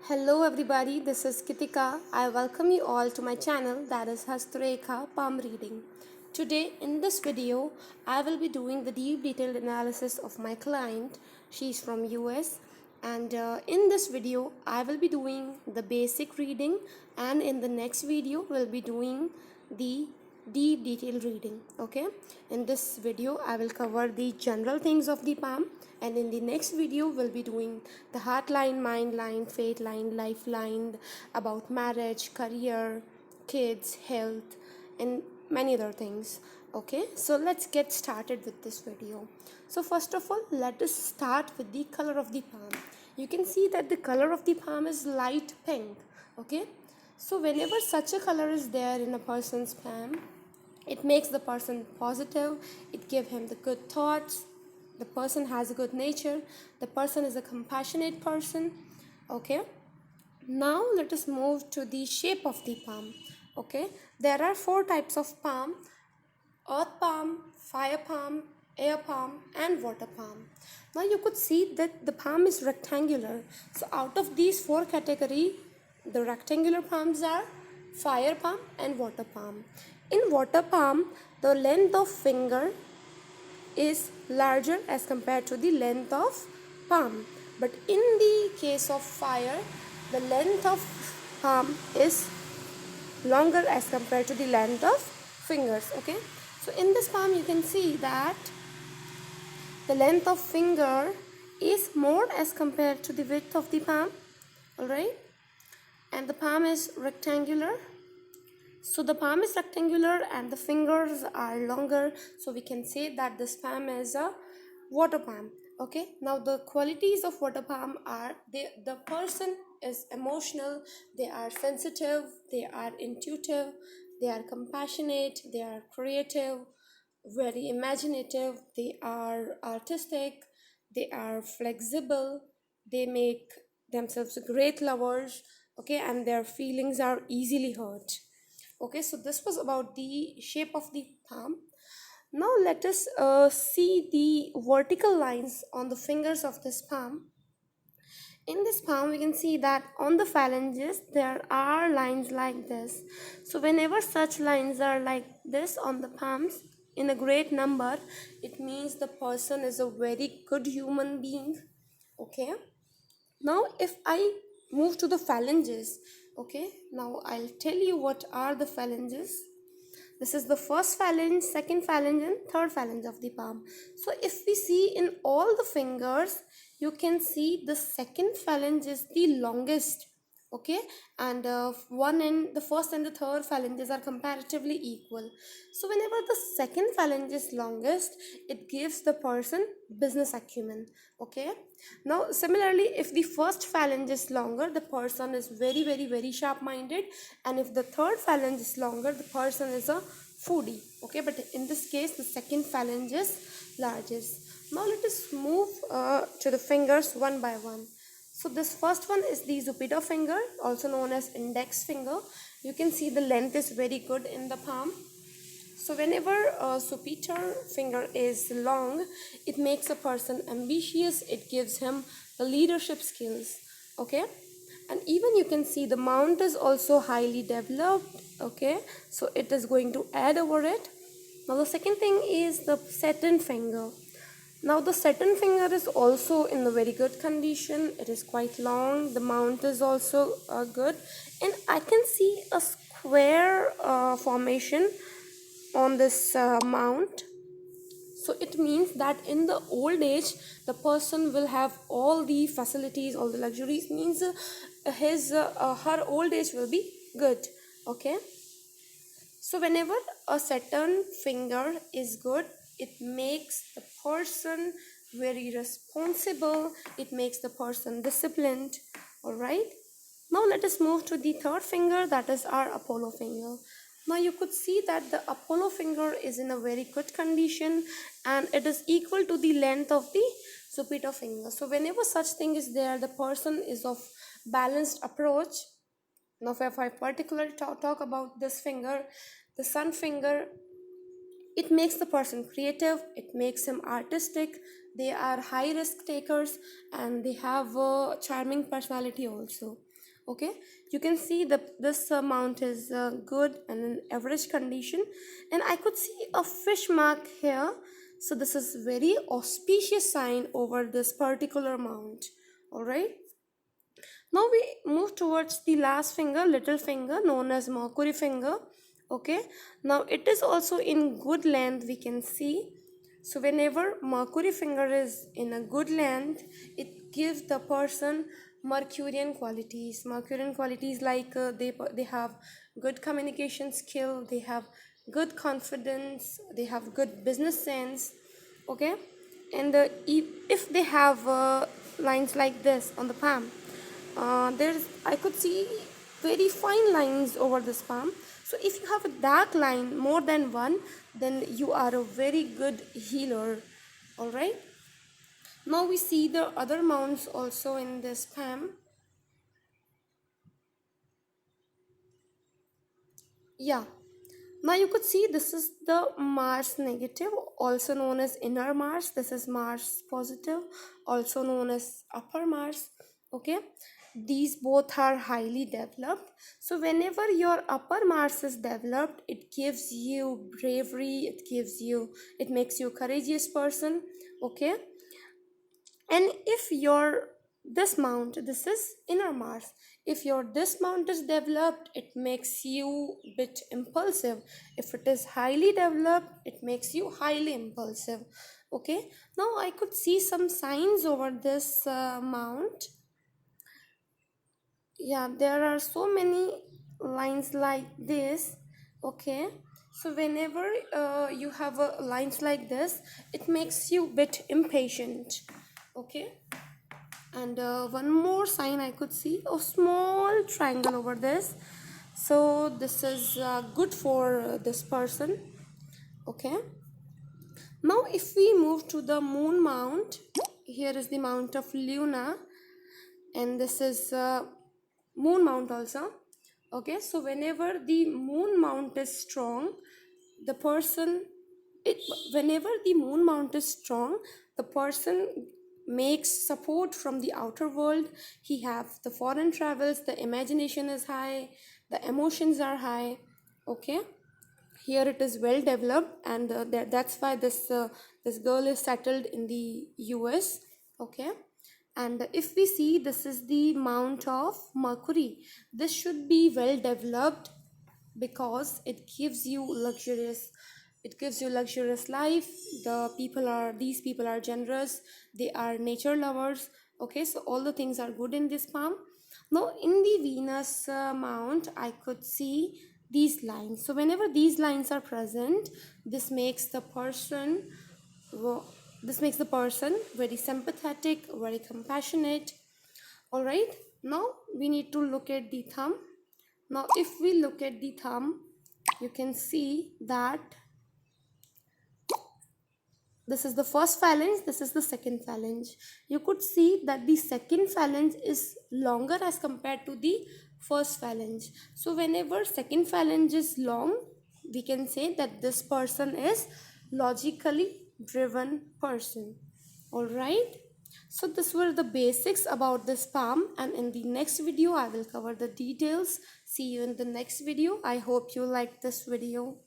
Hello everybody, this is Kitika. I welcome you all to my channel that is Hastureka Palm Reading. Today in this video, I will be doing the deep detailed analysis of my client. She's from US and in this video, I will be doing the basic reading and in the next video, we'll be doing the deep detailed reading. Okay, in this video I will cover the general things of the palm, and in the next video we'll be doing the heart line, mind line, fate line, life line, about marriage, career, kids, health, and many other things. Okay, so let's get started with this video. So first of all, let us start with the color of the palm. You can see that the color of the palm is light pink. Okay, so whenever such a color is there in a person's palm, it makes the person positive, it gives him the good thoughts, the person has a good nature, the person is a compassionate person. Okay, now let us move to the shape of the palm. Okay, there are four types of palm: earth palm, fire palm, air palm, and water palm. Now you could see that the palm is rectangular. So out of these four categories, the rectangular palms are fire palm and water palm. In water palm, the length of finger is larger as compared to the length of palm. But in the case of fire, the length of palm is longer as compared to the length of fingers. Okay, so in this palm you can see that the length of finger is more as compared to the width of the palm. All right, and the palm is rectangular. So the palm is rectangular and the fingers are longer, so we can say that this palm is a water palm. Okay, now the qualities of water palm are the person is emotional, they are sensitive, they are intuitive, they are compassionate, they are creative, very imaginative, they are artistic, they are flexible, they make themselves great lovers. Okay, and their feelings are easily hurt. Okay, so this was about the shape of the palm. Now let us see the vertical lines on the fingers of this palm. In this palm we can see that on the phalanges there are lines like this. So whenever such lines are like this on the palms in a great number, it means the person is a very good human being. Okay, now if I move to the phalanges, okay, now I'll tell you what are the phalanges. This is the first phalange, second phalange, and third phalange of the palm. So if we see in all the fingers, you can see the second phalange is the longest. Okay, and one and the first and the third phalanges are comparatively equal. So whenever the second phalange is longest, it gives the person business acumen. Okay, now similarly, if the first phalange is longer, the person is very sharp minded, and if the third phalange is longer, the person is a foodie. Okay, but in this case the second phalange is largest. Now let us move to the fingers one by one. So this first one is the Jupiter finger, also known as index finger. You can see the length is very good in the palm. So whenever a Jupiter finger is long, it makes a person ambitious, it gives him the leadership skills. Okay, and even you can see the mount is also highly developed. Okay, so it is going to add over it. Now the second thing is the Saturn finger. Now the Saturn finger is also in a very good condition. It is quite long. The mount is also good, and I can see a square formation on this mount. So it means that in the old age the person will have all the facilities, all the luxuries, means his her old age will be good. Okay, so whenever a Saturn finger is good, it makes the person very responsible, it makes the person disciplined. All right, now let us move to the third finger, that is our Apollo finger. Now you could see that the Apollo finger is in a very good condition and it is equal to the length of the Jupiter finger. So whenever such thing is there, the person is of balanced approach. Now if I particularly talk about this finger, the Sun finger, it makes the person creative, it makes him artistic, they are high risk takers, and they have a charming personality also. Okay, you can see this mount is good and in average condition, and I could see a fish mark here. So this is very auspicious sign over this particular mount. All right, now we move towards the last finger, little finger, known as mercury finger. Okay, now it is also in good length, we can see. So whenever mercury finger is in a good length, it gives the person mercurian qualities. Mercurian qualities like they have good communication skill, they have good confidence, they have good business sense. Okay, and if they have lines like this on the palm, there's I could see very fine lines over this palm. So if you have a dark line more than one, then you are a very good healer. All right, now we see the other mounts also in this palm. Yeah, now you could see this is the Mars negative, also known as inner Mars. This is Mars positive, also known as upper Mars. Okay, these both are highly developed. So whenever your upper Mars is developed, it gives you bravery, it makes you a courageous person. Okay, and if your this mount, this is inner Mars, if your this mount is developed, it makes you bit impulsive. If it is highly developed, it makes you highly impulsive. Okay, now I could see some signs over this mount. Yeah, there are so many lines like this. Okay, so whenever you have lines like this, it makes you bit impatient. Okay, and one more sign I could see, a small triangle over this. So this is good for this person. Okay, now if we move to the moon mount, here is the mount of Luna, and this is moon mount also. Okay, so whenever the moon mount is strong, the person it whenever the moon mount is strong, the person makes support from the outer world. He have the foreign travels, the imagination is high, the emotions are high. Okay, here it is well developed, and that's why this girl is settled in the US. Okay, and if we see, this is the mount of Mercury. This should be well developed because it gives you luxurious life. These people are generous, they are nature lovers. Okay, so all the things are good in this palm. Now in the Venus mount, I could see these lines. So whenever these lines are present, this makes the person this makes the person very sympathetic, very compassionate. All right, now we need to look at the thumb. Now if we look at the thumb, you can see that this is the first phalanx, this is the second phalanx. You could see that the second phalanx is longer as compared to the first phalanx. So whenever second phalanx is long, we can say that this person is logically driven person. All right, so this were the basics about this palm, and in the next video I will cover the details. See you in the next video. I hope you like this video.